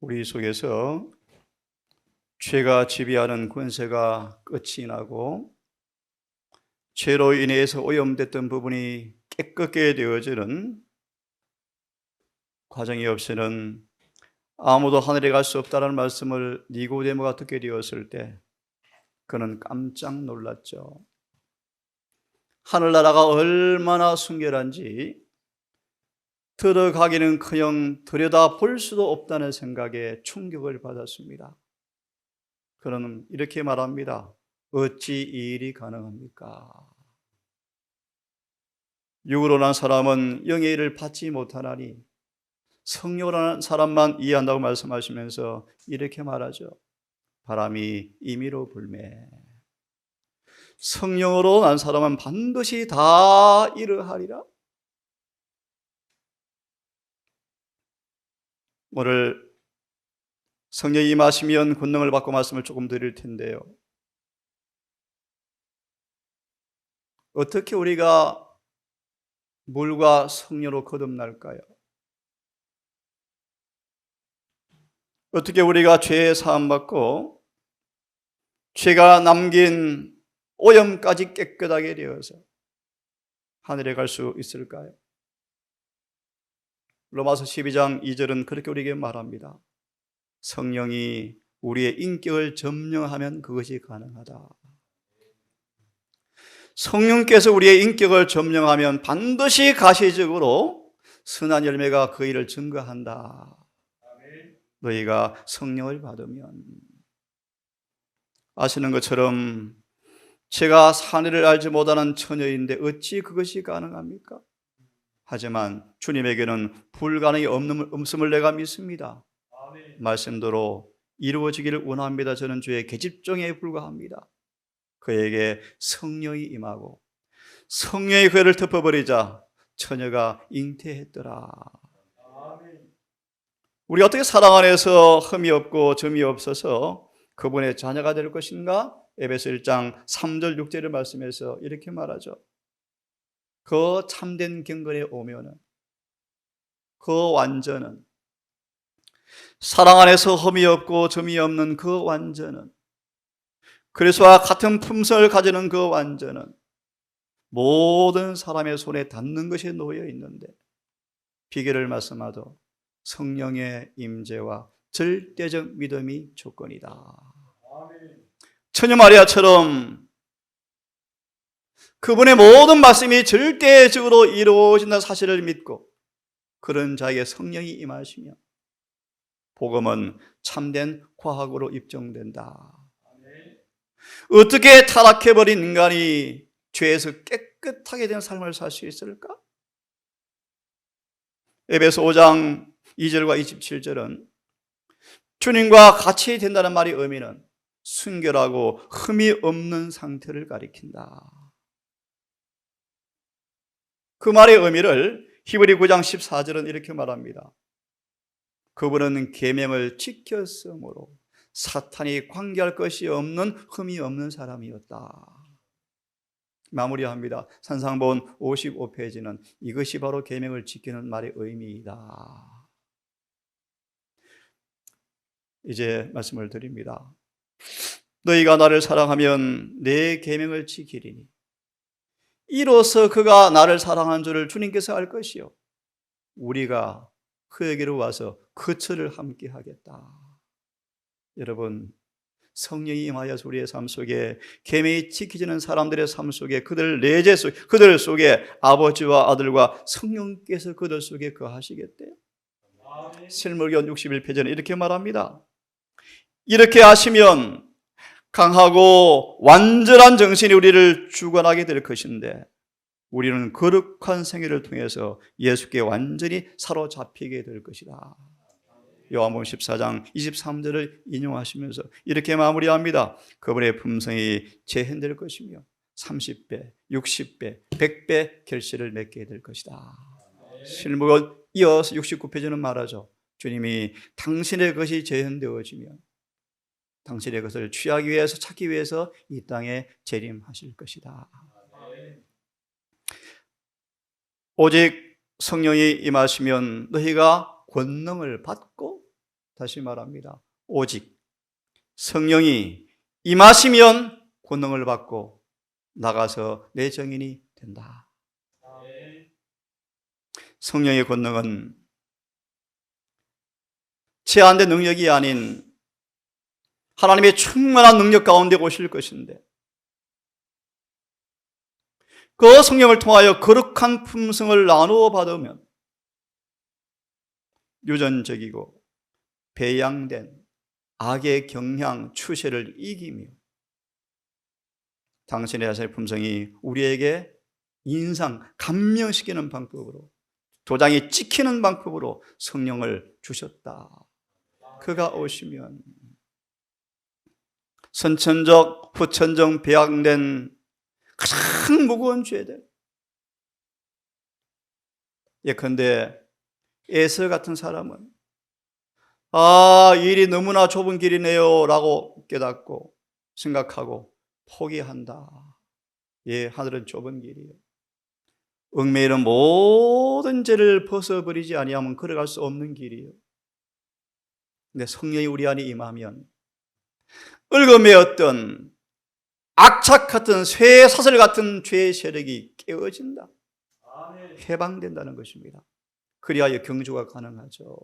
우리 속에서 죄가 지배하는 권세가 끝이 나고 죄로 인해서 오염됐던 부분이 깨끗게 되어지는 과정이 없이는 아무도 하늘에 갈 수 없다는 말씀을 니고데모가 듣게 되었을 때 그는 깜짝 놀랐죠. 하늘나라가 얼마나 순결한지 들어가기는커녕 들여다볼 수도 없다는 생각에 충격을 받았습니다. 그는 이렇게 말합니다. 어찌 이 일이 가능합니까? 육으로 난 사람은 영의 일을 받지 못하나니 성령으로 난 사람만 이해한다고 말씀하시면서 이렇게 말하죠. 바람이 임의로 불매. 성령으로 난 사람은 반드시 다 이러하리라. 오늘 성령이 임하시면 권능을 받고 말씀을 조금 드릴 텐데요. 어떻게 우리가 물과 성령으로 거듭날까요? 어떻게 우리가 죄의 사함받고 죄가 남긴 오염까지 깨끗하게 되어서 하늘에 갈 수 있을까요? 로마서 12장 2절은 그렇게 우리에게 말합니다. 성령이 우리의 인격을 점령하면 그것이 가능하다. 성령께서 우리의 인격을 점령하면 반드시 가시적으로 선한 열매가 그 일을 증거한다. 너희가 성령을 받으면. 아시는 것처럼 제가 산해를 알지 못하는 처녀인데 어찌 그것이 가능합니까? 하지만 주님에게는 불가능이 없음을 내가 믿습니다. 말씀대로 이루어지기를 원합니다. 저는 주의 계집종에 불과합니다. 그에게 성령이 임하고 성령의 그를 덮어버리자 처녀가 잉태했더라. 우리가 어떻게 사랑 안에서 흠이 없고 점이 없어서 그분의 자녀가 될 것인가? 에베소 1장 3절 6절의 말씀에서 이렇게 말하죠. 그 참된 경건에 오면은 그 완전은 사랑 안에서 흠이 없고 점이 없는 그 완전은 그리스도와 같은 품성을 가지는 그 완전은 모든 사람의 손에 닿는 것이 놓여 있는데 비결을 말씀하도 성령의 임재와 절대적 믿음이 조건이다. 처녀 마리아처럼 그분의 모든 말씀이 절대적으로 이루어진다는 사실을 믿고 그런 자에게 성령이 임하시며 복음은 참된 과학으로 입증된다. 어떻게 타락해버린 인간이 죄에서 깨끗하게 된 삶을 살 수 있을까? 에베소 5장 2절과 27절은 주님과 같이 된다는 말의 의미는 순결하고 흠이 없는 상태를 가리킨다. 그 말의 의미를 히브리 9장 14절은 이렇게 말합니다. 그분은 계명을 지켰으므로 사탄이 관계할 것이 없는 흠이 없는 사람이었다. 마무리합니다. 산상본 55페이지는 이것이 바로 계명을 지키는 말의 의미이다. 이제 말씀을 드립니다. 너희가 나를 사랑하면 내 계명을 지키리니 이로써 그가 나를 사랑한 줄을 주님께서 알 것이요 우리가 그에게로 와서 거처를 함께 하겠다. 여러분, 성령이 임하여서 우리의 삶 속에 계명이 지키지는 사람들의 삶 속에 그들 내재 속에 그들 속에 아버지와 아들과 성령께서 그들 속에 거하시겠대요. 실물견 61페이지는 이렇게 말합니다. 이렇게 하시면 강하고 완전한 정신이 우리를 주관하게 될 것인데 우리는 거룩한 생애를 통해서 예수께 완전히 사로잡히게 될 것이다. 요한복음 14장 23절을 인용하시면서 이렇게 마무리합니다. 그분의 품성이 재현될 것이며 30배, 60배, 100배 결실을 맺게 될 것이다. 실묵은 이어서 69페이지는 말하죠. 주님이 당신의 것이 재현되어지면 당신의 것을 취하기 위해서 찾기 위해서 이 땅에 재림하실 것이다. 오직 성령이 임하시면 너희가 권능을 받고 다시 말합니다. 오직 성령이 임하시면 권능을 받고 나가서 내 정인이 된다. 성령의 권능은 제한된 능력이 아닌 하나님의 충만한 능력 가운데 오실 것인데, 그 성령을 통하여 거룩한 품성을 나누어 받으면 유전적이고 배양된 악의 경향, 추세를 이기며 당신의 자신의 품성이 우리에게 인상, 감명시키는 방법으로, 도장이 찍히는 방법으로 성령을 주셨다. 그가 오시면 선천적, 후천적 배양된 가장 무거운 죄들, 예컨대 에서 같은 사람은 이 일이 너무나 좁은 길이네요 라고 깨닫고 생각하고 포기한다. 하늘은 좁은 길이에요. 얽매이는 모든 죄를 벗어버리지 아니하면 걸어갈 수 없는 길이에요. 근데 성령이 우리 안에 임하면 얽어매었던 악착 같은 쇠사슬 같은 죄의 세력이 깨어진다. 해방된다는 것입니다. 그리하여 경주가 가능하죠.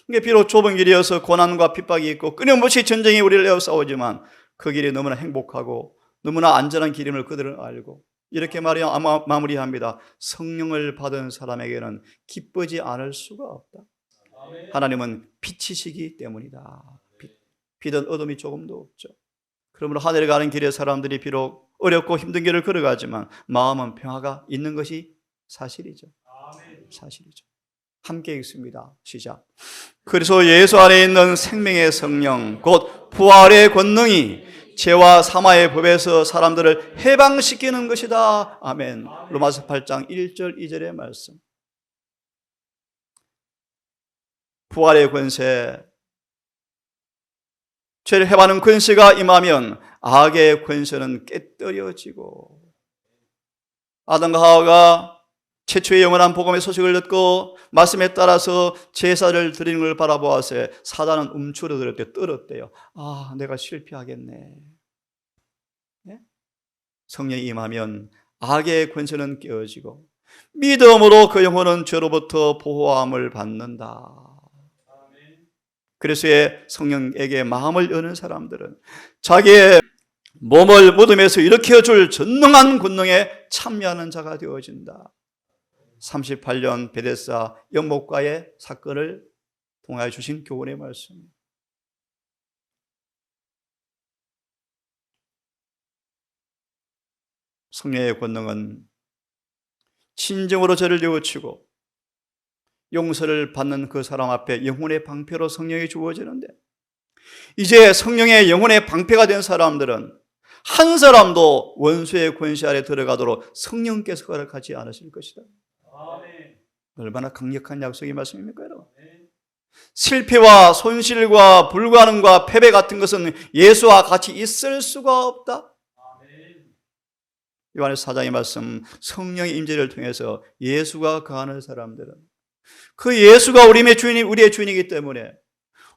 이게 비록 좁은 길이어서 고난과 핍박이 있고 끊임없이 전쟁이 우리를 에워싸우지만 그 길이 너무나 행복하고 너무나 안전한 길임을 그들은 알고 이렇게 마무리합니다. 성령을 받은 사람에게는 기쁘지 않을 수가 없다. 하나님은 빛이시기 때문이다. 빛은 어둠이 조금도 없죠. 그러므로 하늘에 가는 길에 사람들이 비록 어렵고 힘든 길을 걸어가지만 마음은 평화가 있는 것이 사실이죠. 사실이죠. 함께 읽습니다. 시작. 그래서 예수 안에 있는 생명의 성령 곧 부활의 권능이 죄와 사마의 법에서 사람들을 해방시키는 것이다. 아멘. 로마서 8장 1절 2절의 말씀. 부활의 권세, 죄를 해방하는 권세가 임하면 악의 권세는 깨뜨려지고, 아담과 하와가 최초의 영원한 복음의 소식을 듣고 말씀에 따라서 제사를 드리는 걸 바라보아서 사단은 움츠러들었대요. 떨었대요. 내가 실패하겠네. 네? 성령이 임하면 악의 권세는 깨어지고 믿음으로 그 영혼은 죄로부터 보호함을 받는다. 그래서 성령에게 마음을 여는 사람들은 자기의 몸을 무덤에서 일으켜줄 전능한 권능에 참여하는 자가 되어진다. 38년 베데스다 연못가의 사건을 통하여 주신 교훈의 말씀. 성령의 권능은 진정으로 죄를 뉘우치고 용서를 받는 그 사람 앞에 영혼의 방패로 성령이 주어지는데, 이제 성령의 영혼의 방패가 된 사람들은 한 사람도 원수의 권세 아래 들어가도록 성령께서 허락하지 않으실 것이다. 얼마나 강력한 약속의 말씀입니까, 여러분? 실패와 손실과 불가능과 패배 같은 것은 예수와 같이 있을 수가 없다. 요한에서 4장의 말씀, 성령의 임재를 통해서 예수가 거하는 사람들은 그 예수가 우리의 주인이기 때문에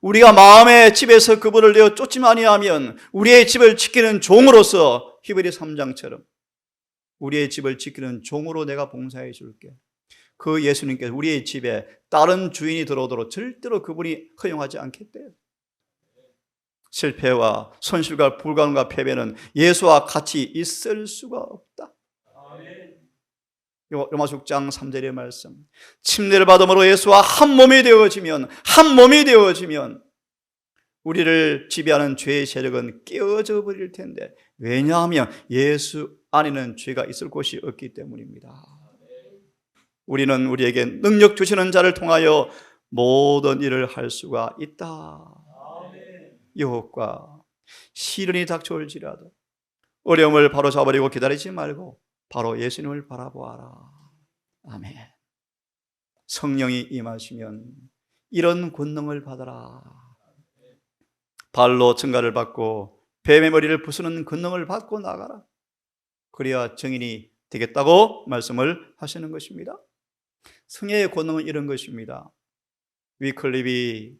우리가 마음의 집에서 그분을 내어 쫓지 아니하면 우리의 집을 지키는 종으로서 히브리 3장처럼 우리의 집을 지키는 종으로 내가 봉사해 줄게. 그 예수님께서 우리의 집에 다른 주인이 들어오도록 절대로 그분이 허용하지 않겠대요. 실패와 손실과 불가능과 패배는 예수와 같이 있을 수가 없다. 로마서 6장 3절의 말씀, 침례를 받음으로 예수와 한 몸이 되어지면 우리를 지배하는 죄의 세력은 깨어져 버릴 텐데, 왜냐하면 예수 안에는 죄가 있을 곳이 없기 때문입니다. 우리는 우리에게 능력 주시는 자를 통하여 모든 일을 할 수가 있다. 유혹과 시련이 닥쳐올지라도 어려움을 바로 잡아버리고 기다리지 말고 바로 예수님을 바라보아라. 아멘. 성령이 임하시면 이런 권능을 받아라. 발로 증가를 받고 뱀의 머리를 부수는 권능을 받고 나가라. 그래야 증인이 되겠다고 말씀을 하시는 것입니다. 성령의 권능은 이런 것입니다. 위클립이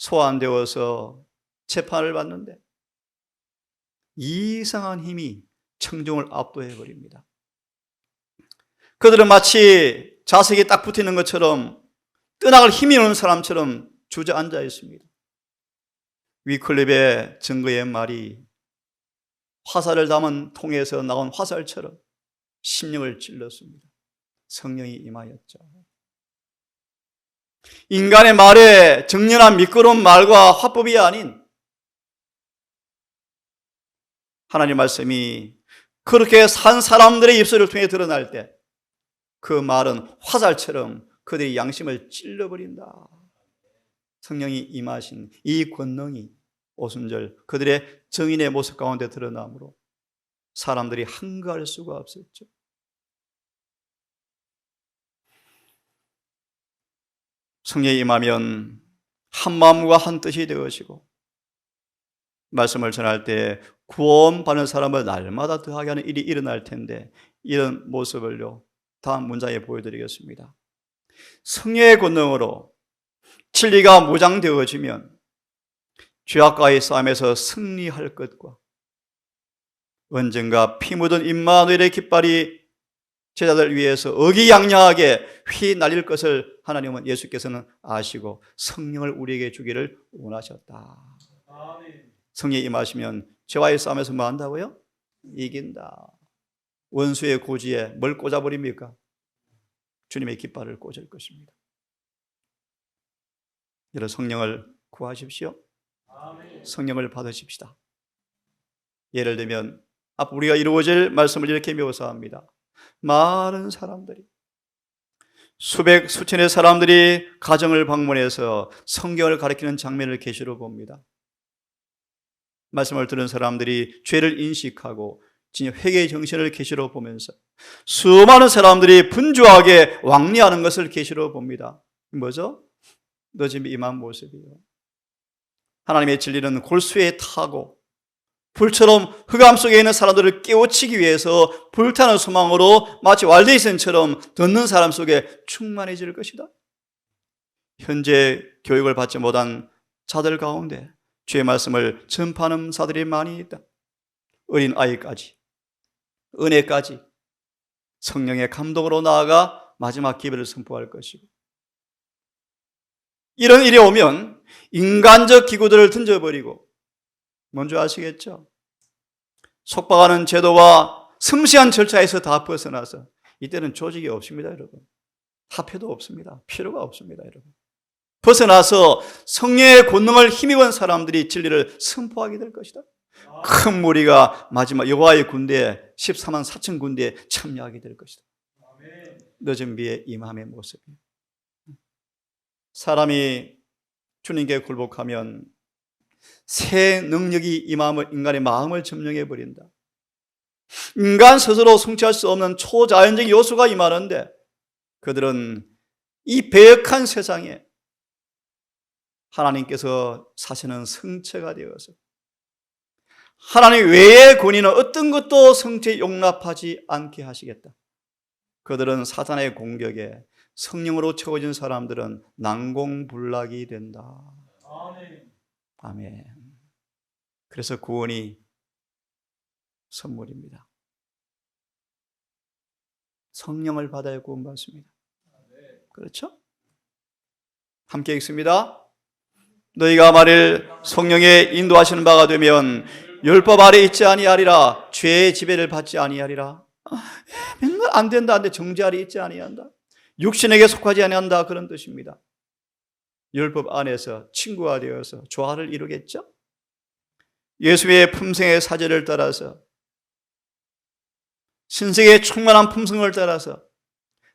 소환되어서 재판을 받는데 이상한 힘이 청중을 압도해 버립니다. 그들은 마치 자석이 딱 붙이는 것처럼 뜨나갈 힘이 없는 사람처럼 주저앉아 있습니다. 위클립의 증거의 말이 화살을 담은 통에서 나온 화살처럼 심령을 찔렀습니다. 성령이 임하였죠. 인간의 말에 정연한 미끄러운 말과 화법이 아닌 하나님 말씀이 그렇게 산 사람들의 입술을 통해 드러날 때 그 말은 화살처럼 그들의 양심을 찔러버린다. 성령이 임하신 이 권능이 오순절 그들의 정인의 모습 가운데 드러나므로 사람들이 한가할 수가 없었죠. 성령이 임하면 한 마음과 한 뜻이 되어지고 말씀을 전할 때 구원받는 사람을 날마다 더하게 하는 일이 일어날 텐데 이런 모습을요 다음 문장에 보여드리겠습니다. 성령의 권능으로 진리가 무장되어지면 죄악과의 싸움에서 승리할 것과 언젠가 피 묻은 임마누엘의 깃발이 제자들 위해서 의기양양하게 휘날릴 것을 하나님은 예수께서는 아시고 성령을 우리에게 주기를 원하셨다. 성령이 임하시면 죄와의 싸움에서 뭐 한다고요? 이긴다. 원수의 고지에 뭘 꽂아버립니까? 주님의 깃발을 꽂을 것입니다. 여러분 성령을 구하십시오. 성령을 받으십시다. 예를 들면 우리가 이루어질 말씀을 이렇게 묘사합니다. 많은 사람들이 수백 수천의 사람들이 가정을 방문해서 성경을 가리키는 장면을 계시로 봅니다. 말씀을 들은 사람들이 죄를 인식하고 회개의 정신을 계시로 보면서 수많은 사람들이 분주하게 왕래하는 것을 계시로 봅니다. 뭐죠? 너 지금 임한 모습이요. 하나님의 진리는 골수에 타고 불처럼 흑암 속에 있는 사람들을 깨우치기 위해서 불타는 소망으로 마치 왈데이센처럼 듣는 사람 속에 충만해질 것이다. 현재 교육을 받지 못한 자들 가운데 주의 말씀을 전파하는 자들이 많이 있다. 어린 아이까지 은혜까지 성령의 감동으로 나아가 마지막 기별을 선포할 것이고 이런 일이 오면 인간적 기구들을 던져버리고 뭔지 아시겠죠? 속박하는 제도와 섬세한 절차에서 다 벗어나서 이때는 조직이 없습니다, 여러분. 합회도 없습니다. 필요가 없습니다, 여러분. 벗어나서 성령의 권능을 힘입은 사람들이 진리를 선포하게 될 것이다. 큰 무리가 마지막 여호와의 군대에 14만 4천 군대에 참여하게 될 것이다. 늦은 비의 임함의 모습이에요. 사람이 주님께 굴복하면 새 능력이 임함을 인간의 마음을 점령해 버린다. 인간 스스로 성취할 수 없는 초자연적 요소가 임하는데 그들은 이 배역한 세상에 하나님께서 사시는 성체가 되어서 하나님 외의 권위는 어떤 것도 성체에 용납하지 않게 하시겠다. 그들은 사탄의 공격에 성령으로 채워진 사람들은 난공불락이 된다. 아멘. 그래서 구원이 선물입니다. 성령을 받아야 구원받습니다. 그렇죠? 함께 읽습니다. 너희가 만일 성령의 인도하시는 바가 되면 율법 아래 있지 아니하리라. 죄의 지배를 받지 아니하리라. 맨날 안 된다, 안 돼. 정죄 아래 있지 아니한다. 육신에게 속하지 아니한다, 그런 뜻입니다. 율법 안에서 친구가 되어서 조화를 이루겠죠? 예수의 품성의 사제를 따라서 신세계의 충만한 품성을 따라서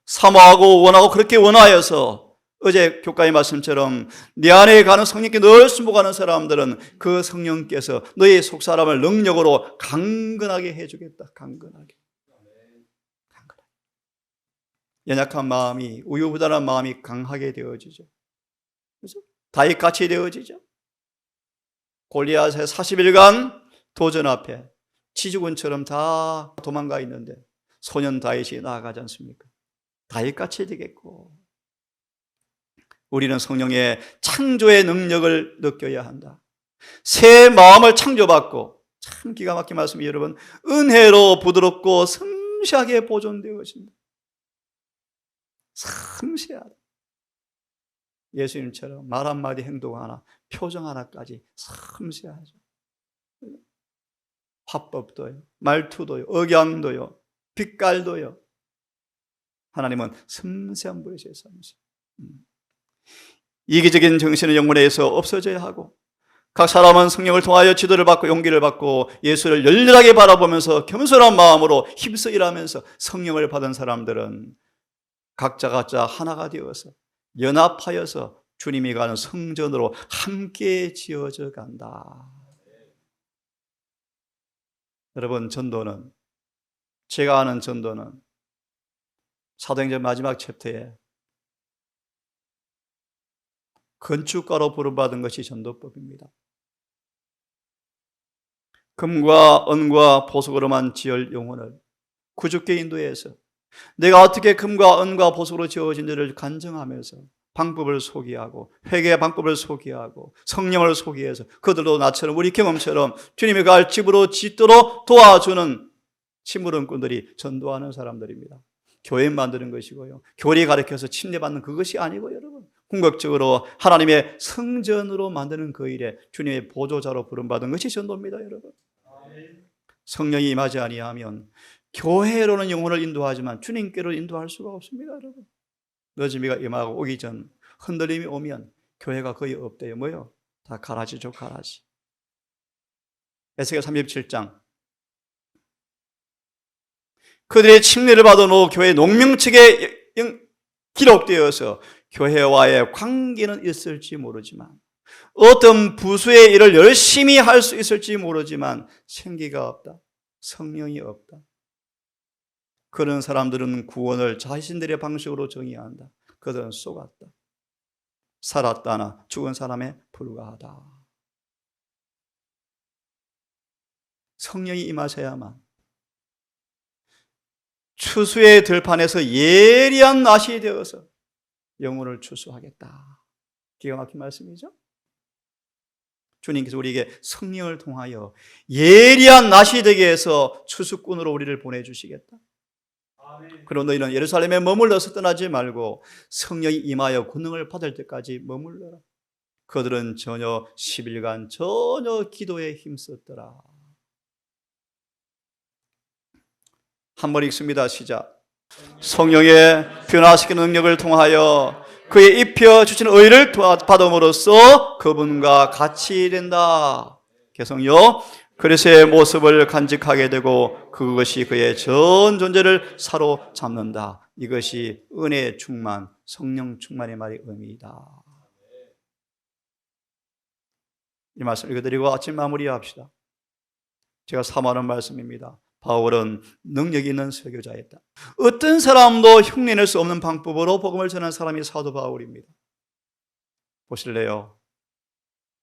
사모하고 원하고 그렇게 원하여서 어제 교과의 말씀처럼 내 안에 가는 성령께 늘 순복하는 사람들은 그 성령께서 너의 속사람을 능력으로 강건하게 해주겠다. 강건하게. 연약한 마음이, 우유부단한 마음이 강하게 되어지죠. 그래서 다윗같이 되어지죠. 골리앗의 40일간 도전 앞에 치주군처럼 다 도망가 있는데 소년 다윗이 나아가지 않습니까? 다윗같이 되겠고 우리는 성령의 창조의 능력을 느껴야 한다. 새 마음을 창조받고, 참 기가 막힌 말씀이 여러분, 은혜로 부드럽고 섬세하게 보존되어진다. 섬세하다. 예수님처럼 말 한마디 행동 하나, 표정 하나까지 섬세하죠. 화법도요, 말투도요, 억양도요, 빛깔도요. 하나님은 섬세한 분이세요. 섬세. 이기적인 정신은 영혼에서 없어져야 하고, 각 사람은 성령을 통하여 지도를 받고 용기를 받고 예수를 열렬하게 바라보면서 겸손한 마음으로 힘써 일하면서 성령을 받은 사람들은 각자 하나가 되어서 연합하여서 주님이 가는 성전으로 함께 지어져 간다. 여러분, 전도는, 제가 아는 전도는 사도행전 마지막 챕터에 건축가로 부름받은 것이 전도법입니다. 금과 은과 보석으로만 지을 영혼을 구주께 인도해서 내가 어떻게 금과 은과 보석으로 지어진지를 간증하면서 방법을 소개하고 회개의 방법을 소개하고 성령을 소개해서 그들도 나처럼 우리 경험처럼 주님이 갈 집으로 짓도록 도와주는 침묵꾼들이 전도하는 사람들입니다. 교회 만드는 것이고요, 교리 가르쳐서 침례받는 그것이 아니고, 여러분, 궁극적으로 하나님의 성전으로 만드는 그 일에 주님의 보조자로 부름받은 것이 전도입니다. 여러분, 성령이 임하지 아니하면 교회로는 영혼을 인도하지만 주님께로 인도할 수가 없습니다. 여러분, 늦은비가 임하고 오기 전 흔들림이 오면 교회가 거의 없대요. 뭐요? 다 가라지죠, 가라지. 에스겔 37장, 그들의 침례를 받은 후 교회 농명책에 기록되어서 교회와의 관계는 있을지 모르지만, 어떤 부수의 일을 열심히 할 수 있을지 모르지만 생기가 없다, 성령이 없다. 그런 사람들은 구원을 자신들의 방식으로 정의한다. 그들은 속았다. 살았다나 죽은 사람에 불과하다. 성령이 임하셔야만 추수의 들판에서 예리한 낫이 되어서 영혼을 추수하겠다. 기가 막힌 말씀이죠. 주님께서 우리에게 성령을 통하여 예리한 낫이 되게 해서 추수꾼으로 우리를 보내주시겠다. 그리고 너희는 예루살렘에 머물러서 떠나지 말고 성령이 임하여 권능을 받을 때까지 머물러라. 그들은 전혀 10일간 전혀 기도에 힘썼더라. 한번 읽습니다. 시작. 성령의 변화시키는 능력을 통하여 그의 입혀주신 의를 받음으로써 그분과 같이 된다. 개성요. 그리스도의 모습을 간직하게 되고 그것이 그의 전 존재를 사로잡는다. 이것이 은혜 충만, 성령 충만의 말의 의미이다. 이 말씀 읽어드리고 아침 마무리합시다. 제가 사모하는 말씀입니다. 바울은 능력 있는 설교자였다. 어떤 사람도 흉내낼 수 없는 방법으로 복음을 전한 사람이 사도 바울입니다. 보실래요?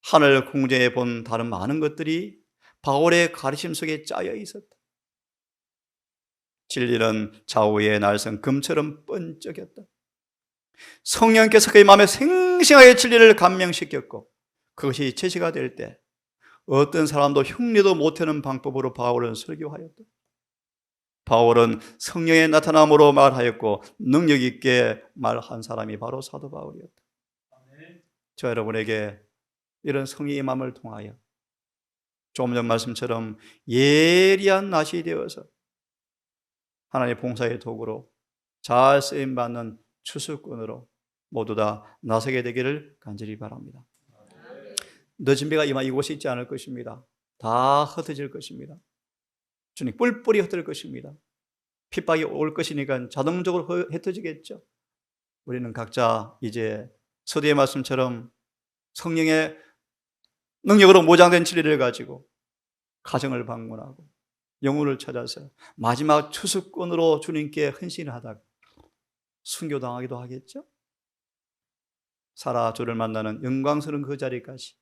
하늘 궁전에 본 다른 많은 것들이 바울의 가르침 속에 짜여 있었다. 진리는 좌우의 날선 금처럼 번쩍였다. 성령께서 그의 마음에 생생하게 진리를 감명시켰고, 그것이 제시가 될 때 어떤 사람도 흉내도 못하는 방법으로 바울은 설교하였다. 바울은 성령의 나타남으로 말하였고 능력 있게 말한 사람이 바로 사도 바울이었다. 저 여러분에게 이런 성령의 마음을 통하여 조금 전 말씀처럼 예리한 낫이 되어서 하나님의 봉사의 도구로 잘 쓰임받는 추수꾼으로 모두 다 나서게 되기를 간절히 바랍니다. 늦은 비가 이곳에 있지 않을 것입니다. 다 흩어질 것입니다. 주님 뿔뿔이 흩어질 것입니다. 핍박이 올 것이니까 자동적으로 흩어지겠죠. 우리는 각자 이제 서두의 말씀처럼 성령의 능력으로 모장된 진리를 가지고 가정을 방문하고 영혼을 찾아서 마지막 추수꾼으로 주님께 헌신하다가 순교당하기도 하겠죠. 살아 주를 만나는 영광스러운 그 자리까지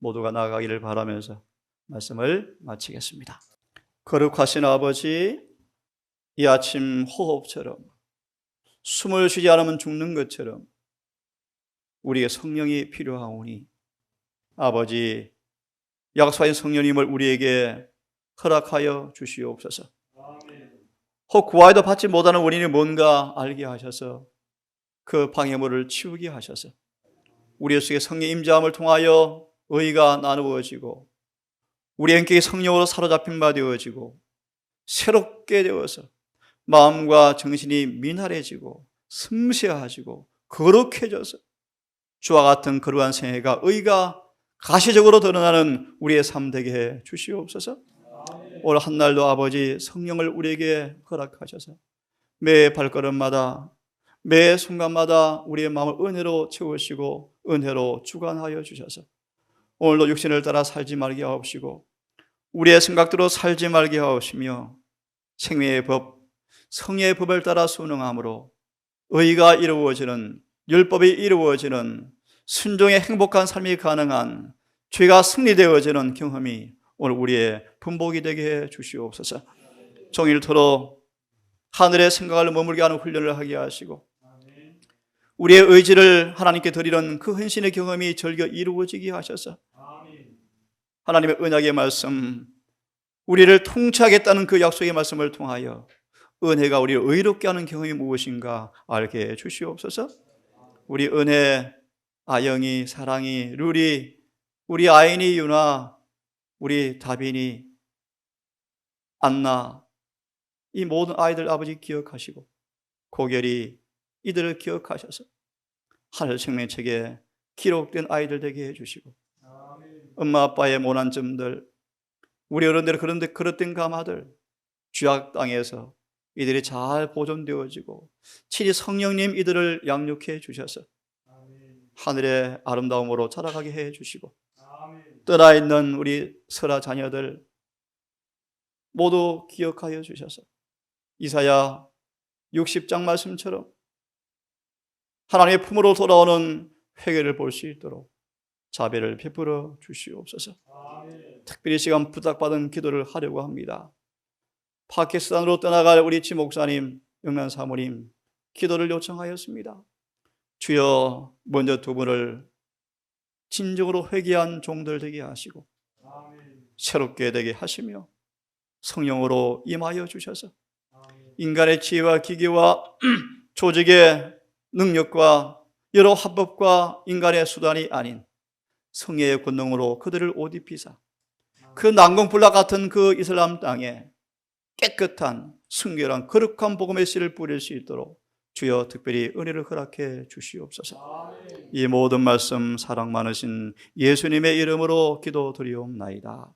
모두가 나아가기를 바라면서 말씀을 마치겠습니다. 거룩하신 아버지, 이 아침 호흡처럼 숨을 쉬지 않으면 죽는 것처럼 우리에게 성령이 필요하오니 아버지, 약속하신 성령님을 우리에게 허락하여 주시옵소서. 혹 구하여도 받지 못하는 원인이 뭔가 알게 하셔서 그 방해물을 치우게 하셔서 우리 속에 성령 임재함을 통하여 의가 나누어지고 우리 인격이 성령으로 사로잡힌 바 되어지고 새롭게 되어서 마음과 정신이 민활해지고 섬세해지고 거룩해져서 주와 같은 거룩한 생애가 의가 가시적으로 드러나는 우리의 삶 되게 해 주시옵소서. 오늘 한날도 아버지 성령을 우리에게 허락하셔서 매 발걸음마다 매 순간마다 우리의 마음을 은혜로 채우시고 은혜로 주관하여 주셔서 오늘도 육신을 따라 살지 말게 하옵시고 우리의 생각대로 살지 말게 하옵시며 생명의 법, 성령의 법을 따라 순응함으로 의가 이루어지는, 율법이 이루어지는 순종의 행복한 삶이 가능한 죄가 승리되어지는 경험이 오늘 우리의 분복이 되게 해 주시옵소서. 종일토록 하늘의 생각을 머물게 하는 훈련을 하게 하시고 우리의 의지를 하나님께 드리는 그 헌신의 경험이 절겨 이루어지게 하셔서 하나님의 언약의 말씀, 우리를 통치하겠다는 그 약속의 말씀을 통하여 은혜가 우리를 의롭게 하는 경험이 무엇인가 알게 해 주시옵소서. 우리 은혜, 아영이, 사랑이, 룰이, 우리 아인이, 유나, 우리 다빈이, 안나, 이 모든 아이들 아버지 기억하시고 고결이 이들을 기억하셔서 하늘 생명책에 기록된 아이들 되게 해주시고 엄마 아빠의 모난 점들, 우리 어른들의 그릇된 가마들 죄악 땅에서 이들이 잘 보존되어지고 친히 성령님 이들을 양육해 주셔서 하늘의 아름다움으로 자라가게 해 주시고 떠나 있는 우리 설아 자녀들 모두 기억하여 주셔서 이사야 60장 말씀처럼 하나님의 품으로 돌아오는 회개를 볼 수 있도록 자비를 베풀어 주시옵소서. 특별히 시간 부탁받은 기도를 하려고 합니다. 파키스탄으로 떠나갈 우리 지 목사님, 영란 사모님 기도를 요청하였습니다. 주여 먼저 두 분을 진정으로 회개한 종들 되게 하시고 새롭게 되게 하시며 성령으로 임하여 주셔서 인간의 지혜와 기계와 조직의 능력과 여러 합법과 인간의 수단이 아닌 성령의 권능으로 그들을 옷 입히사 그 난공불락 같은 그 이슬람 땅에 깨끗한 순결한 거룩한 복음의 씨를 뿌릴 수 있도록 주여 특별히 은혜를 허락해 주시옵소서. 이 모든 말씀 사랑 많으신 예수님의 이름으로 기도드리옵나이다.